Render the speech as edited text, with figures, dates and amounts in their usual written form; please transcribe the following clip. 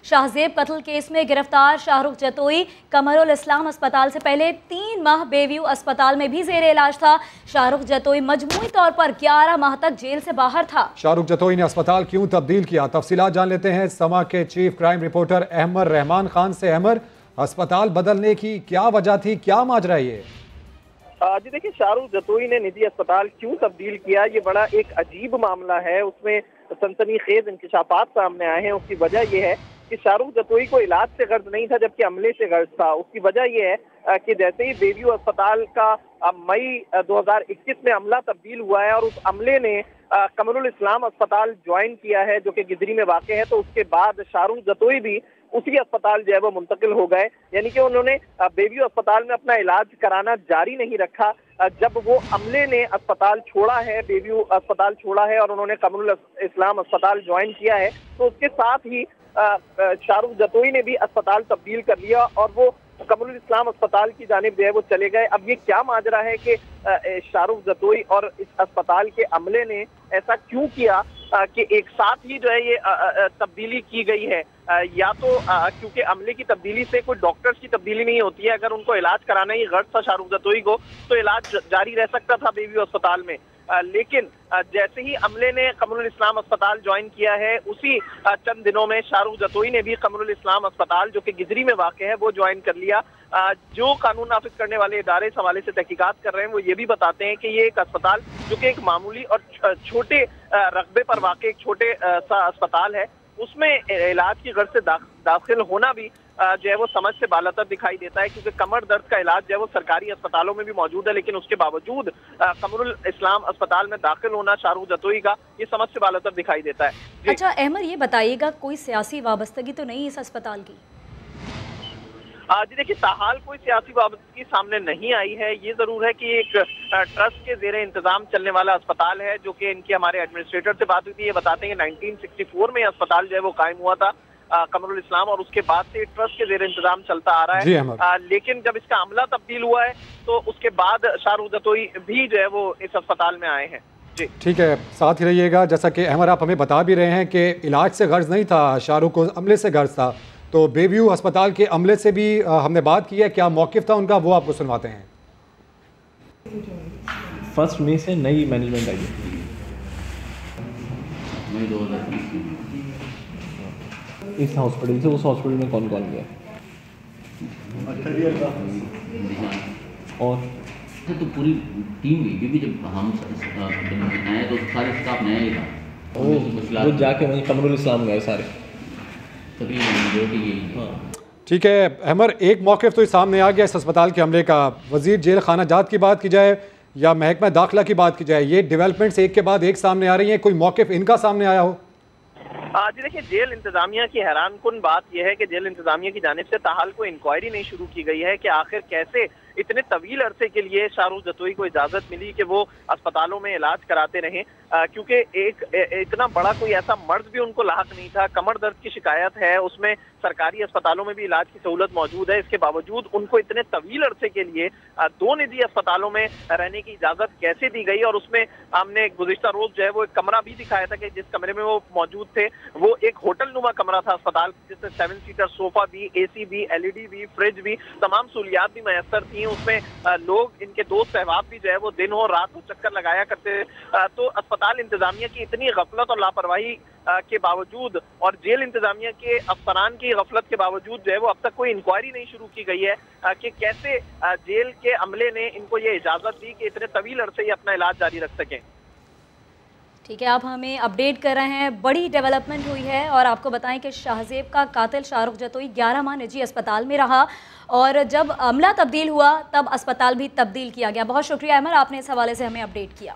शाहजेब कत्ल केस में गिरफ्तार शाहरुख जतोई कमरुल इस्लाम अस्पताल से पहले 3 माह बेव्यू अस्पताल में भी जेर इलाज था। शाहरुख जतोई मजमूई तौर पर 11 माह तक जेल से बाहर था। शाहरुख जतोई ने अस्पताल क्यों तब्दील किया, तफसीलात जान लेते हैं समा के chief crime reporter Ahmar Rahman Khan से। अहमर, अस्पताल बदलने की क्या वजह थी, क्या माजरा ये? जी देखिए, शाहरुख जतोई ने निजी अस्पताल क्यों तब्दील किया, ये बड़ा एक अजीब मामला है। उसमें सनसनीखेज इंकशाफात सामने आए हैं। उसकी वजह यह है कि शाहरुख जतोई को इलाज से गर्ज नहीं था, जबकि अमले से गर्ज था। उसकी वजह यह है कि जैसे ही बेव्यू अस्पताल का मई 2021 में अमला तब्दील हुआ है और उस अमले ने कमरुल इस्लाम अस्पताल ज्वाइन किया है जो कि गिदरी में वाक़ है, तो उसके बाद शाहरुख जतोई भी उसी अस्पताल जो है वो मुंतकिल हो गए। यानी कि उन्होंने बेव्यू अस्पताल में अपना इलाज कराना जारी नहीं रखा। जब वो अमले ने अस्पताल छोड़ा है, बेव्यू अस्पताल छोड़ा है और उन्होंने कमरुल इस्लाम अस्पताल ज्वाइन किया है, तो उसके साथ ही शाहरुख जतोई ने भी अस्पताल तब्दील कर लिया और वो कमरुल इस्लाम अस्पताल की जानिब जो है वो चले गए। अब ये क्या माजरा है कि शाहरुख जतोई और इस अस्पताल के अमले ने ऐसा क्यों किया कि एक साथ ही जो है ये तब्दीली की गई है? या तो क्योंकि अमले की तब्दीली से कोई डॉक्टर्स की तब्दीली नहीं होती है। अगर उनको इलाज कराना ही गर्ज था शाहरुख जतोई को, तो इलाज जारी रह सकता था बेव्यू अस्पताल में। लेकिन जैसे ही अमले ने कमरुल इस्लाम अस्पताल ज्वाइन किया है, उसी चंद दिनों में शाहरुख जतोई ने भी कमरुल इस्लाम अस्पताल जो कि गिदरी में वाक़ है वो ज्वाइन कर लिया। जो कानून नाफिज करने वाले इदारे इस हवाले से तहकीकात कर रहे हैं, वो ये भी बताते हैं कि ये एक अस्पताल जो कि एक मामूली और छोटे रकबे पर वाक़ एक छोटे सा अस्पताल है, उसमें इलाज की गर्ज से दाखिल होना भी जो है वो समझ से बालातर दिखाई देता है। क्योंकि कमर दर्द का इलाज जो है वो सरकारी अस्पतालों में भी मौजूद है, लेकिन उसके बावजूद कमरुल इस्लाम अस्पताल में दाखिल होना शाहरुख जतोई का ये समझ से बालातर दिखाई देता है। अच्छा अहमर, ये बताइएगा कोई सियासी वाबस्तगी तो नहीं इस अस्पताल की? जी देखिए, ताहाल कोई सियासी वाबस्तगी सामने नहीं आई है। ये जरूर है कि एक ट्रस्ट के जेरे इंतजाम चलने वाला अस्पताल है, जो कि इनके हमारे एडमिनिस्ट्रेटर से बात हुई थी। ये बताते हैं कि 1964 में अस्पताल जो है वो कायम हुआ था कमरुल इस्लाम, और उसके बाद से ट्रस्ट के जेरे इंतजाम चलता आ रहा है। लेकिन जब इसका अमला तब्दील हुआ है तो उसके बाद शाहरुख जतोई भी जो है वो इस अस्पताल में आए हैं। जी ठीक है, साथ ही रहिएगा। जैसा कि अहमर आप हमें बता भी रहे हैं कि इलाज से गर्ज नहीं था, शाहरुख को अमले से गर्ज था, तो बेव्यू अस्पताल के अमले से भी हमने बात की है। क्या मौक़िफ़ था उनका, वो आपको सुनवाते हैं। 1 मई से नई मैनेजमेंट आई है। इस हॉस्पिटल से उस हॉस्पिटल में कौन कौन गया? और तो पूरी टीम गई, क्योंकि जब हम आए तो सारे स्टाफ नया ही था। वो जाके वहीं कमरुल इस्लाम गए सारे तकरीबन। ठीक है अहमर, एक मौक़िफ़ तो सामने आ गया इस अस्पताल के हमले का। वज़ीर जेल खाना जात की बात की जाए या महकमा दाखिला की बात की जाए, ये डेवलपमेंट्स एक के बाद एक सामने आ रही हैं। कोई मौक़िफ़ इनका सामने आया हो? जी देखिए, जेल इंतजामिया की हैरानकुन बात यह है कि जेल इंतजामिया की जानिब से ताहाल को इंक्वायरी नहीं शुरू की गई है कि आखिर कैसे इतने तवील अरसे के लिए शाहरुख जतोई को इजाजत मिली कि वो अस्पतालों में इलाज कराते रहें। क्योंकि एक इतना बड़ा कोई ऐसा मर्ज भी उनको लाहक नहीं था। कमर दर्द की शिकायत है, उसमें सरकारी अस्पतालों में भी इलाज की सहूलत मौजूद है। इसके बावजूद उनको इतने तवील अरसे के लिए 2 निजी अस्पतालों में रहने की इजाजत कैसे दी गई? और उसमें हमने गुज़िश्ता रोज जो है वो एक कमरा भी दिखाया था कि जिस कमरे में वो मौजूद थे वो एक होटल नुमा कमरा था अस्पताल, जिसमें 7 सीटर सोफा भी, AC भी, LED भी, फ्रिज भी, तमाम सहूलियात भी मैसर थी। उसमें लोग, इनके दोस्त अहबाब भी जो है वो दिन हो रात हो चक्कर लगाया करते। तो अस्पताल इंतजामिया की इतनी गफलत और लापरवाही के बावजूद और जेल इंतजामिया के अफसरान की गफलत के बावजूद जो है वो अब तक कोई इंक्वायरी नहीं शुरू की गई है कि कैसे जेल के अमले ने इनको ये इजाजत दी कि इतने तवील अरसे ही अपना इलाज जारी रख सकें। ठीक है, आप हमें अपडेट कर रहे हैं। बड़ी डेवलपमेंट हुई है और आपको बताएं कि शाहजेब का कातिल शाहरुख जतोई 11 माह निजी अस्पताल में रहा और जब अमला तब्दील हुआ तब अस्पताल भी तब्दील किया गया। बहुत शुक्रिया अहमर, आपने इस हवाले से हमें अपडेट किया।